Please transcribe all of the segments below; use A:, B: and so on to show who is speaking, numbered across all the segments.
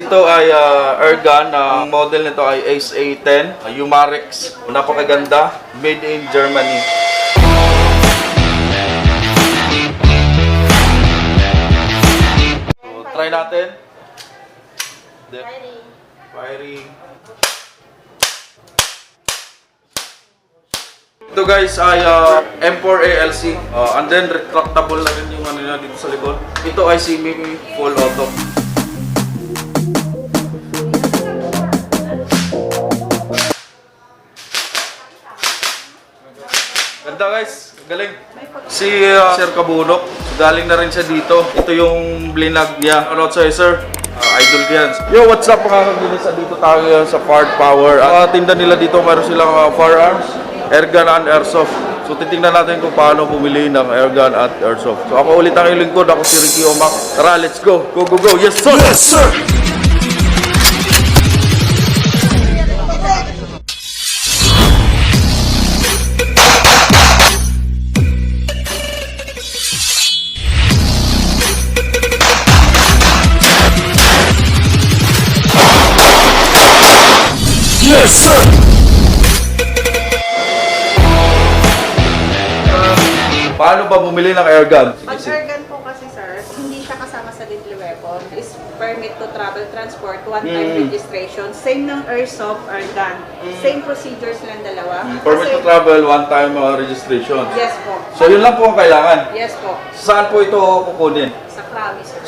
A: Ito ay Airgun. Ang model nito ay Ace A10 Umarex. Napakaganda. Made in Germany. So, try natin. Firing. Ito guys ay M4 ALC. And then retractable na rin yung ano na dito sa likod. Ito ay semi full auto. Ganda guys, galing. Si Sir Cabunoc, galing na rin siya dito. Ito yung blinag niya. Ano sa'yo sir? Idol yan. Yo, what's up mga kagilisa? Dito tayo sa Part Power. Ang tinda nila dito, mayroon silang firearms, airgun and airsoft. So titingnan natin kung paano bumili ng airgun at airsoft. So ako ulit ang ilingkod, ako si Ricky Omac. Tara, let's go! Go, go, go! Yes sir! Yes sir! Yes, sir! Paano ba bumili ng airgun?
B: Pag airgun po kasi sir, hindi siya kasama sa deadly weapon. Is permit to travel transport, one-time registration. Same ng airsoft, airgun. Same procedures lang dalawa.
A: Permit to travel, one-time registration.
B: Yes po.
A: So yun lang po ang kailangan.
B: Yes po.
A: Saan po ito kukunin?
B: Sa Krami sir.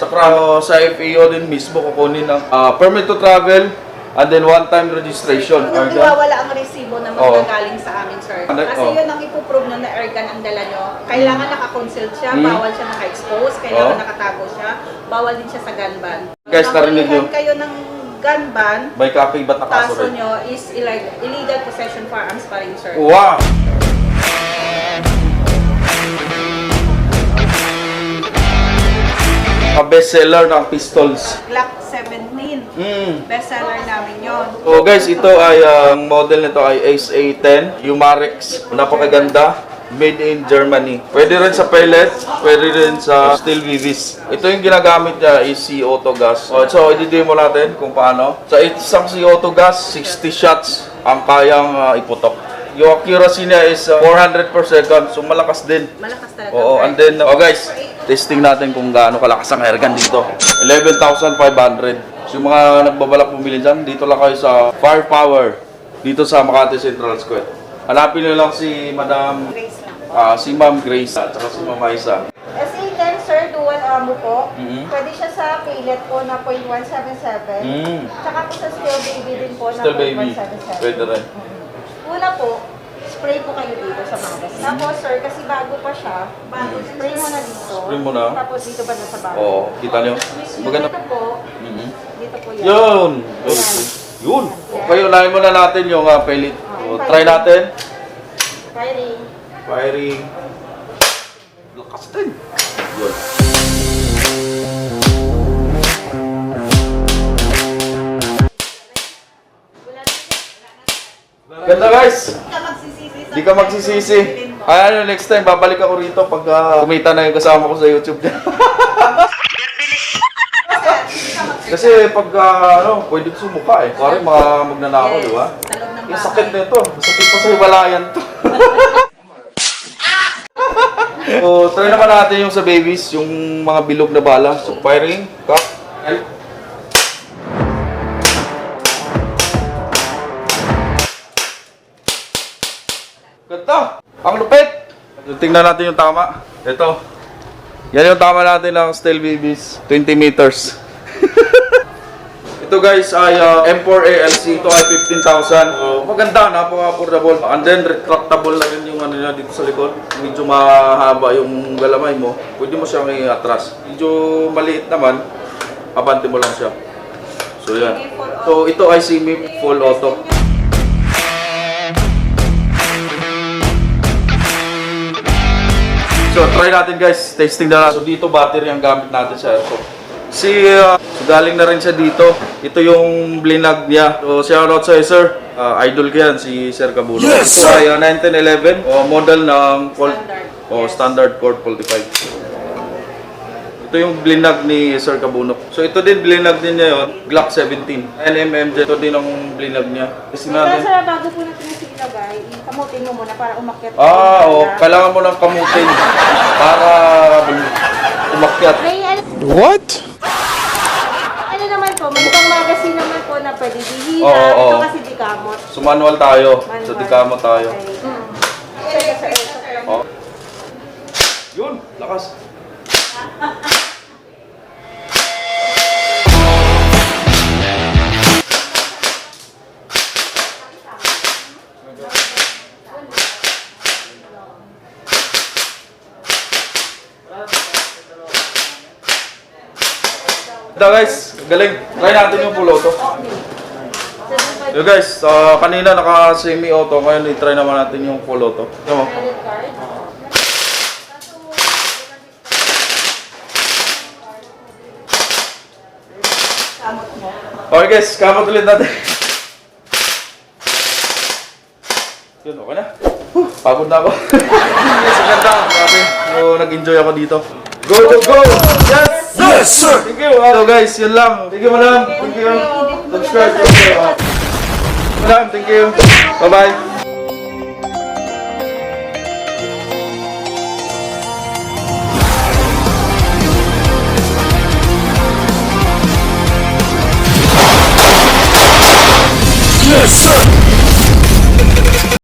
A: Sa FAO din mismo kukunin ng permit to travel and then one-time registration.
B: Kung iwawala ang resibo na magagaling sa amin, sir.
A: Ano?
B: Kasi yun ang ipoprove na airgun ang dala nyo. Kailangan naka-consult siya, bawal siya naka-expose, kailangan nakatago siya, bawal din siya sa gun ban.
A: Guys, narinig nyo.
B: Kayo ng gun ban,
A: May copy ba't nakaso
B: kaso
A: rin?
B: nyo is illegal possession firearms pa rin, sir.
A: Wow! Best-seller ng pistols.
B: Glock 17. Best-seller namin yun.
A: So guys, ito ay ang model nito ay Ace A10 Umarex. Napakaganda. Made in Germany. Pwede rin sa pellet, pwede rin sa steel VVs. Ito yung ginagamit niya is si auto gas. So i-demo natin kung paano. Sa isang si auto gas, 60 shots ang kayang iputok. Yung accuracy niya is 400 per second. So malakas din.
B: Malakas talaga.
A: Oo, and then, guys, testing natin kung gaano kalakas ang airgun dito. 11,500. So yung mga nagbabalak bumili dyan, dito lang kayo sa Firepower. Dito sa Makati Central Square. Hanapin nyo lang si Madam
B: Grace lang.
A: si Ma'am Grace at saka si Ma'am Aisa.
B: SA10 sir, dual ammo po. Pwede siya sa pellet po na .177. Tsaka po sa steel baby din po na
A: Still baby.
B: .177.
A: Pwede rin.
B: Una po, spray po kayo dito sa magazine. Tapos sir, kasi bago pa siya, spray mo na dito.
A: Spray mo na?
B: Tapos dito ba na sa bago?
A: Oo, kita nyo. Maganda.
B: Dito po, dito po yan.
A: Yun! Yun! Okay, unahin muna natin yung pellet. Try natin.
B: Firing.
A: Firing. Lakas din. Yun. Ganda guys! Hindi ka magsisisi. Ay, next time, babalik ako rito pag kumita na yung kasama ko sa YouTube. Kasi pag pwede sumuka eh. Pari magnanakaw, di ba? Yung sakit nito. Sakit pa sa hibalayan to. So, try naman natin yung sa babies, yung mga bilog na bala. So, firing, cock, and... Ganda! Ang lupit! Tingnan natin yung tama. Ito. Yan yung tama natin ng steel babies. 20 meters. Ito guys ay M4 ALC. Ito ay 15,000. Maganda, napaka-affordable. And then retractable na rin yung ano niya dito sa likod. Medyo mahaba yung galamay mo. Pwede mo siyang i-atras. Medyo maliit naman. Abante mo lang siya. So yan. So ito ay semi full auto. So try natin guys. Testing na natin. So dito battery ang gamit natin sa airsoft. Galing na rin siya dito. Ito yung blinag niya. So, shoutout sa'yo, sir. Idol ko yan, si Sir Cabunoc.
C: Yes,
A: ito ay 1911. Model ng
B: Standard.
A: Standard Core 45. Ito yung blinag ni Sir Cabunoc. So ito din, blinag din niya yun. Glock 17. NMM, ito din ang blinag niya. Kasi
B: Kaya sir, bago po natin yung ilagay, kamutin mo muna para umakyat.
A: Kailangan mo ng kamutin para umakyat.
B: May
C: What?
B: ano naman po, may isang magazine naman po na pwede dihina.
A: Oo.
B: Ito kasi di kamot.
A: So manual tayo.
B: Manual.
A: So di kamo tayo.
B: Okay. Sa airsoft lang.
A: Oh. Yun, lakas. Ito guys, galing. Try natin yung full auto. Yo guys, kanina naka semi-auto, ngayon i-try naman natin yung full auto. Ito mo.
B: Credit card. Kamot mo.
A: Okay guys, kamot ulit natin. Yun, okay na. Pagod na ako. Yes, ang ganda. Grabe. So, nag-enjoy ako dito. Go, go, go! Yes! Yes, sir! Thank you. So guys, yun lang. Thank you, madam. Thank you. Subscribe. Madam, thank you. Bye-bye.